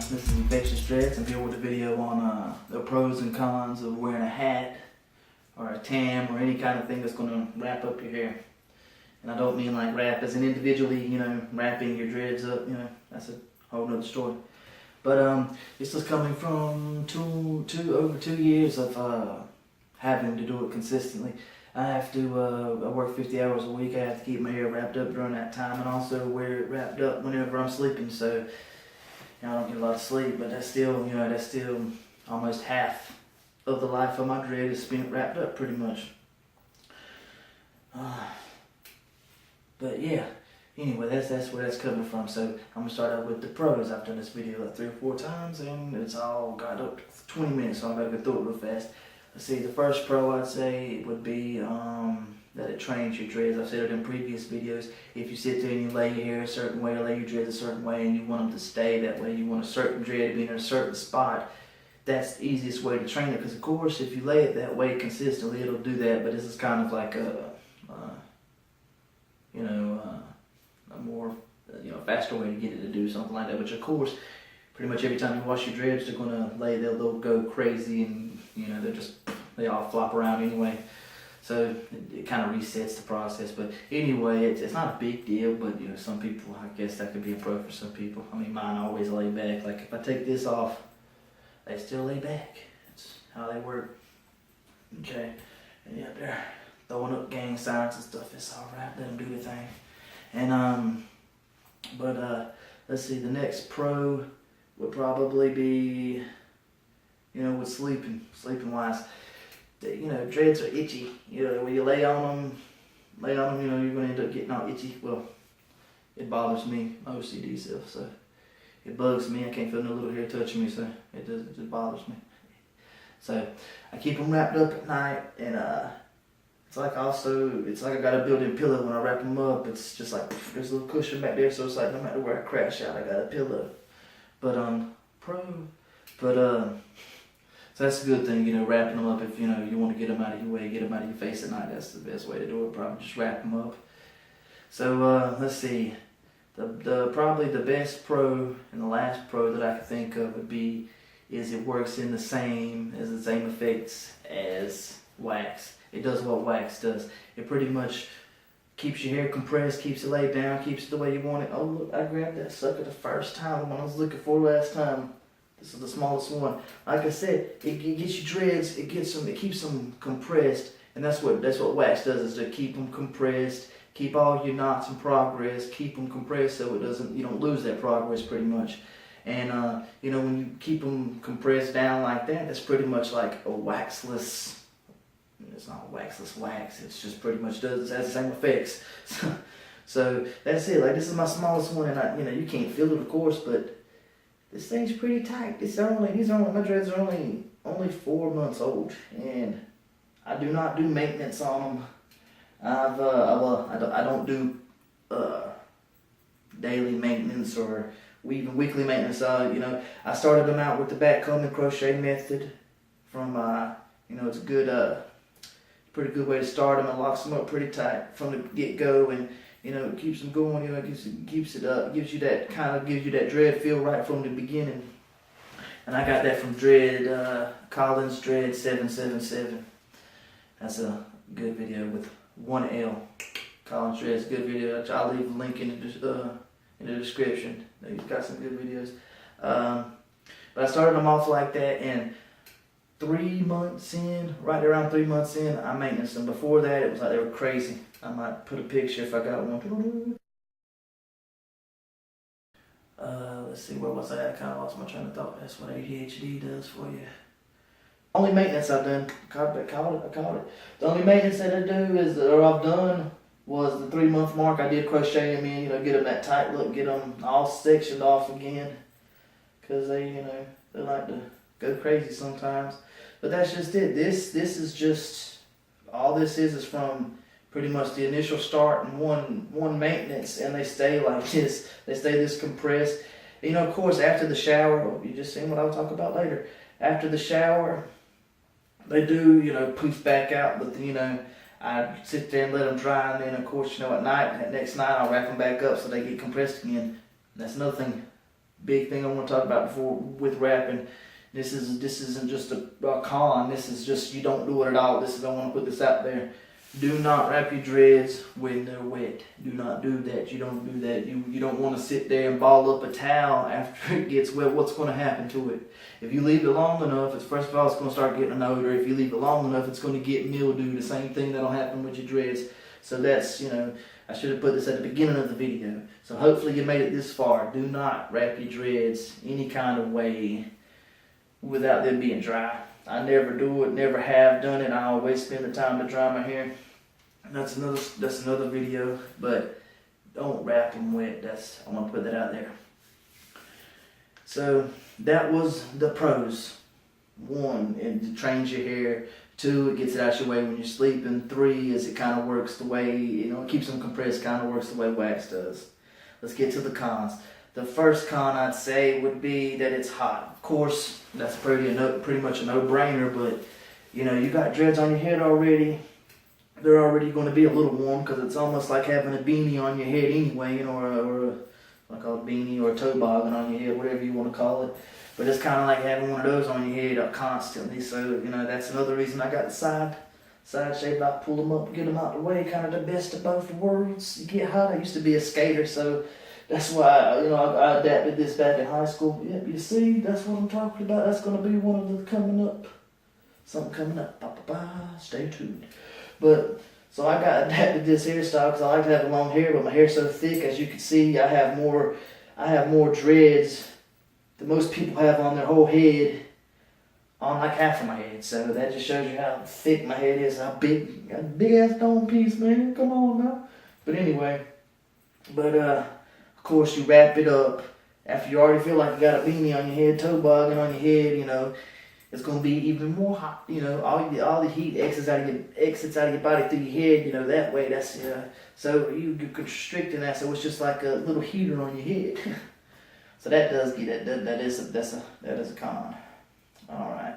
This is Infectious Dreads. I'm here with a video on the pros and cons of wearing a hat or a tam or any kind of thing that's going to wrap up your hair. And I don't mean like wrap as in individually, wrapping your dreads up, that's a whole nother story. But this is coming from over 2 years of having to do it consistently. I have to, I work 50 hours a week. I have to keep my hair wrapped up during that time and also wear it wrapped up whenever I'm sleeping. So, I don't get a lot of sleep, but that's still, almost half of the life of my dread is spent wrapped up pretty much. But yeah, anyway, that's where that's coming from. So I'm gonna start out with the pros. I've done this video like 3 or 4 times and it's all got up to 20 minutes, so I'm gonna go through it real fast. Let's see, the first pro I'd say would be that it trains your dreads. I've said it in previous videos. If you sit there and you lay your hair a certain way, or lay your dreads a certain way, and you want them to stay that way, you want a certain dread to be in a certain spot, that's the easiest way to train it. Because of course, if you lay it that way consistently, it'll do that. But this is kind of like a more faster way to get it to do something like that. Which of course, pretty much every time you wash your dreads, they're gonna they'll go crazy, and they all flop around anyway. So it kind of resets the process. But anyway, it's not a big deal. But some people, I guess that could be a pro for some people. I mean, mine always lay back. Like if I take this off, they still lay back. It's how they work. Okay, and yeah, they're throwing up gang signs and stuff. It's all right. Let them do the thing. And let's see. The next pro would probably be, with sleeping wise. Dreads are itchy. When you lay on them, you're going to end up getting all itchy. Well, it bothers me, my OCD self, so it bugs me. I can't feel no little hair touching me, so it just bothers me. So I keep them wrapped up at night, and it's like I got a built-in pillow when I wrap them up. It's just like there's a little cushion back there, so it's like no matter where I crash out, I got a pillow. So that's a good thing, wrapping them up. If you want to get them out of your way, get them out of your face at night, that's the best way to do it. Probably just wrap them up. So let's see, probably the best pro and the last pro that I can think of is it works in the same effects as wax. It does what wax does. It pretty much keeps your hair compressed, keeps it laid down, keeps it the way you want it. Oh look, I grabbed that sucker the first time, the one I was looking for last time. This is the smallest one. Like I said, it gets your dreads, it keeps them compressed, and that's what wax does, is to keep them compressed, keep all your knots in progress, keep them compressed so you don't lose that progress pretty much. And when you keep them compressed down like that, that's pretty much like a waxless. It's not a waxless wax. It's just pretty much has the same effects. So that's it. Like this is my smallest one, and you can't feel it of course, but this thing's pretty tight. My dreads are only 4 months old, and I do not do maintenance on them. I don't do daily maintenance or even weekly maintenance. I started them out with the back combing crochet method. From it's a good, pretty good way to start them. It locks them up pretty tight from the get go, and it keeps them going. It keeps it up, gives you that dread feel right from the beginning. And I got that from Collins Dread 777. That's a good video with 1 L. Collins Dread's a good video. I'll leave a link in the description. He's got some good videos. But I started them off like that, and 3 months in, right around 3 months in, I maintenance them. Before that, it was like they were crazy. I might put a picture if I got one. Let's see, where was I? I kind of lost my train of thought. That's what ADHD does for you. Only maintenance I've done, I caught it. The only maintenance that I do I've done was the 3 month mark. I did crochet them in, get them that tight look, get them all sectioned off again. Because they like to go crazy sometimes. But that's just it. This is just, all this is from pretty much the initial start and one maintenance, and they stay like this. They stay this compressed. Of course, after the shower, you just seen what I'll talk about later. After the shower, they do, poof back out, but I sit there and let them dry, and then of course, at night, that next night, I'll wrap them back up so they get compressed again. And that's another thing. big thing I want to talk about before with wrapping. This isn't just a con. This is just, you don't do it at all. I want to put this out there. Do not wrap your dreads when they're wet. Do not do that. You don't do that. You don't want to sit there and ball up a towel after it gets wet. What's going to happen to it? If you leave it long enough, first of all, it's going to start getting an odor. If you leave it long enough, it's going to get mildew. The same thing that'll happen with your dreads. So that's, I should have put this at the beginning of the video. So hopefully you made it this far. Do not wrap your dreads any kind of way without them being dry. I never do it, never have done it. I always spend the time to dry my hair. That's another video, but don't wrap them wet. I want to put that out there. So that was the pros. 1, it trains your hair. 2, it gets it out your way when you're sleeping. 3 is it kind of works the way, it keeps them compressed, kind of works the way wax does. Let's get to the cons. The first con I'd say would be that it's hot. Of course, that's pretty much a no-brainer, but you got dreads on your head already. They're already going to be a little warm because it's almost like having a beanie on your head anyway, or a beanie or a toboggan on your head, whatever you want to call it. But it's kind of like having one of those on your head constantly. So, that's another reason I got the side shave. I pull them up, get them out the way, kind of the best of both worlds. You get hot. I used to be a skater, so that's why, I adapted this back in high school. Yep, you see, that's what I'm talking about. That's going to be one of the coming up. Something coming up. Stay tuned. But, so I got adapted this hairstyle because I like to have long hair, but my hair's so thick, as you can see, I have more dreads than most people have on their whole head, on like half of my head. So that just shows you how thick my head is, how big, got a big ass dome piece, man. Come on now. But anyway, of course you wrap it up after you already feel like you got a beanie on your head, toboggan on your head, it's going to be even more hot. All the heat exits out of your body through your head, that way. That's, so you're constricting that, so it's just like a little heater on your head. So that does get that is a con. All right.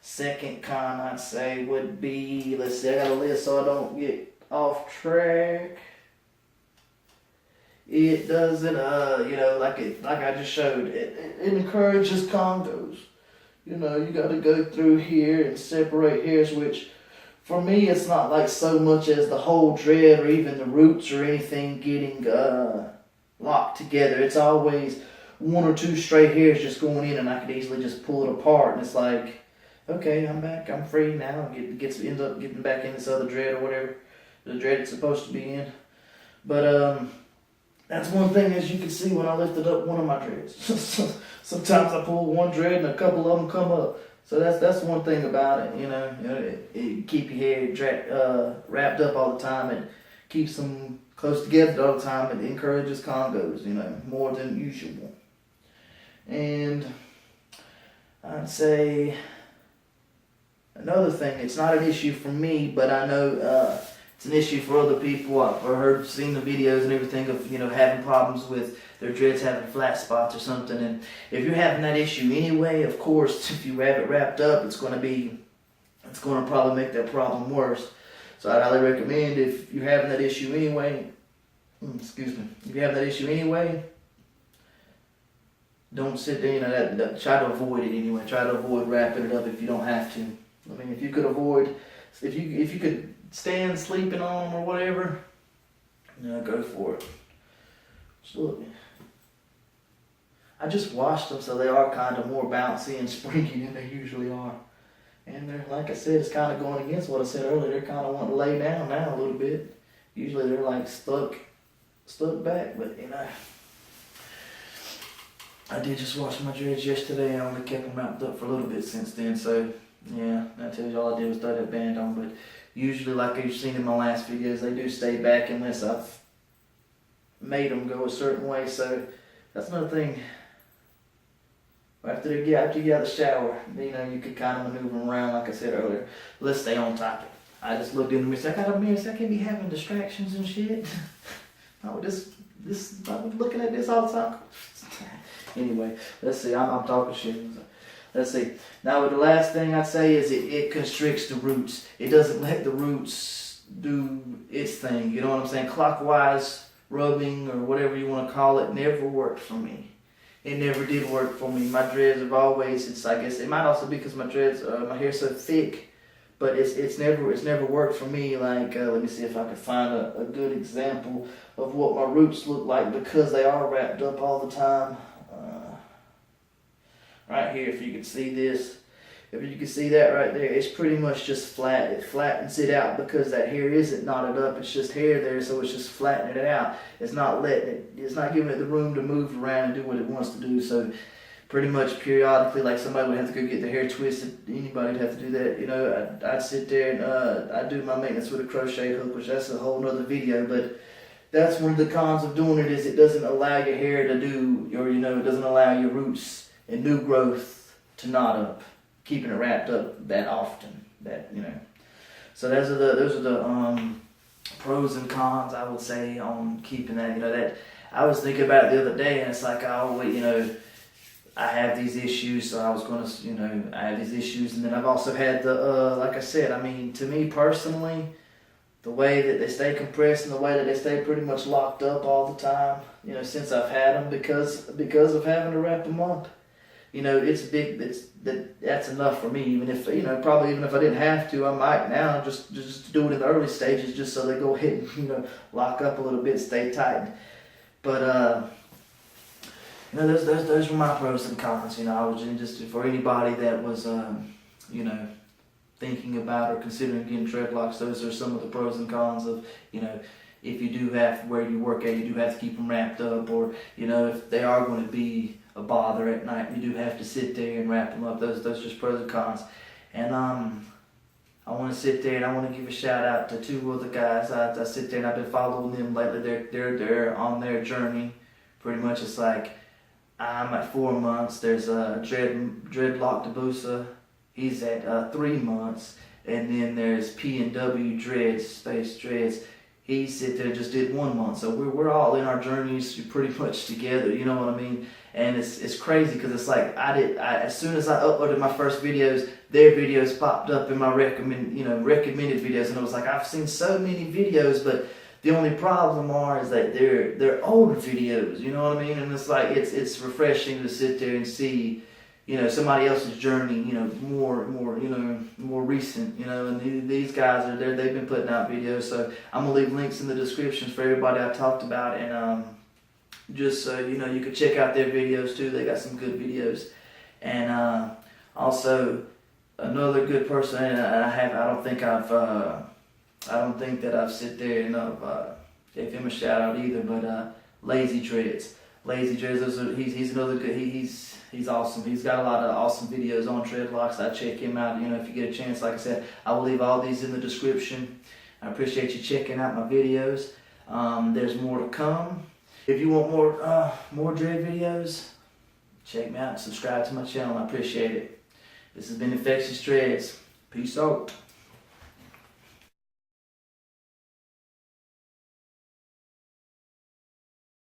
Second con I'd say would be, let's see, I got a list so I don't get off track. It doesn't, like I just showed, it encourages congos. You got to go through here and separate hairs, which for me it's not like so much as the whole dread or even the roots or anything getting locked together. It's always 1 or 2 straight hairs just going in, and I could easily just pull it apart, and it's like, okay, I'm back, I'm free now. Ends up getting back in this other dread or whatever the dread it's supposed to be in. But that's one thing, as you can see when I lifted up one of my dreads. Sometimes I pull one dread and a couple of them come up. So that's one thing about it, it keep your hair wrapped up all the time. It keeps them close together all the time. It encourages congos, more than usual. And I'd say another thing, it's not an issue for me, but I know it's an issue for other people. I've seen the videos and everything of, having problems with their dreads having flat spots or something. And if you're having that issue anyway, of course, if you have it wrapped up, it's going to probably make that problem worse. So I'd highly recommend, if you're having that issue anyway, if you have that issue anyway, don't sit there, try to avoid it anyway. Try to avoid wrapping it up if you don't have to. I mean, if you could stand sleeping on them or whatever, go for it. So look, I just washed them so they are kind of more bouncy and springy than they usually are. And they're, like I said, it's kind of going against what I said earlier. They're kind of wanting to lay down now a little bit. Usually they're like stuck back, but I did just wash my dreads yesterday. I only kept them wrapped up for a little bit since then. So yeah, that tells you all I did was throw that band on. But usually, like you've seen in my last videos, they do stay back unless I've made them go a certain way. So that's another thing. After you get out of the shower, you could kind of maneuver them around, like I said earlier. Let's stay on topic. I just looked in the mirror, I got a mirror, so I can't be having distractions and shit. I'm looking at this all the time. Anyway, let's see, I'm talking shit. Let's see. Now, the last thing I'd say is it constricts the roots. It doesn't let the roots do its thing. You know what I'm saying? Clockwise rubbing or whatever you want to call it never worked for me. it never did work for me. My dreads have always, I guess it might also be because my dreads, my hair's so thick, but it's never worked for me. Like, let me see if I can find a good example of what my roots look like because they are wrapped up all the time. Right here, if you can see this, if you can see that right there, it's pretty much just flat. It flattens it out because that hair isn't knotted up. It's just hair there, so it's just flattening it out. It's not giving it the room to move around and do what it wants to do. So pretty much periodically, like somebody would have to go get their hair twisted. Anybody would have to do that. You know, I'd sit there and I'd do my maintenance with a crochet hook, which that's a whole nother video. But that's one of the cons of doing it is it doesn't allow your hair to do, or it doesn't allow your roots and new growth to knot up, keeping it wrapped up that often. So those are the pros and cons, I would say, on keeping that. That I was thinking about it the other day, and it's like I always, I have these issues, so I was going to, I have these issues, and then I've also had the, like I said, I mean, to me personally, the way that they stay compressed and the way that they stay pretty much locked up all the time, since I've had them, because of having to wrap them up. It's big. That's enough for me. Even if probably even if I didn't have to, I might now just do it in the early stages, just so they go ahead and lock up a little bit, stay tight. But those were my pros and cons. I was just for anybody that was thinking about or considering getting dreadlocks. Those are some of the pros and cons of if you do have where you work at, you do have to keep them wrapped up, or if they are going to be a bother at night, you do have to sit there and wrap them up. Those just pros and cons. And I want to sit there and I want to give a shout out to two other guys. I sit there and I've been following them lately. They're on their journey. Pretty much, it's like I'm at 4 months. There's Dreadlock Debusa. He's at 3 months, and then there's P&W Dreads, Space Dreads. He sit there and just did 1 month. So we're all in our journeys pretty much together. You know what I mean? And it's crazy because it's like as soon as I uploaded my first videos, their videos popped up in my recommended videos, and it was like I've seen so many videos, but the only problem is that they're older videos. You know what I mean? And it's like it's refreshing to sit there and see somebody else's journey, more recent, and these guys are there. They've been putting out videos, so I'm gonna leave links in the descriptions for everybody I talked about, and just so you can check out their videos too. They got some good videos, and also another good person. And I don't think that I've sit there and gave him a shout out either, but Lazy Dreads. Lazy Dreads, he's another good. He's awesome. He's got a lot of awesome videos on dreadlocks. I check him out. If you get a chance, like I said, I will leave all these in the description. I appreciate you checking out my videos. There's more to come. If you want more dread videos, check me out. Subscribe to my channel. I appreciate it. This has been NFEKtIOUS Dreads. Peace out.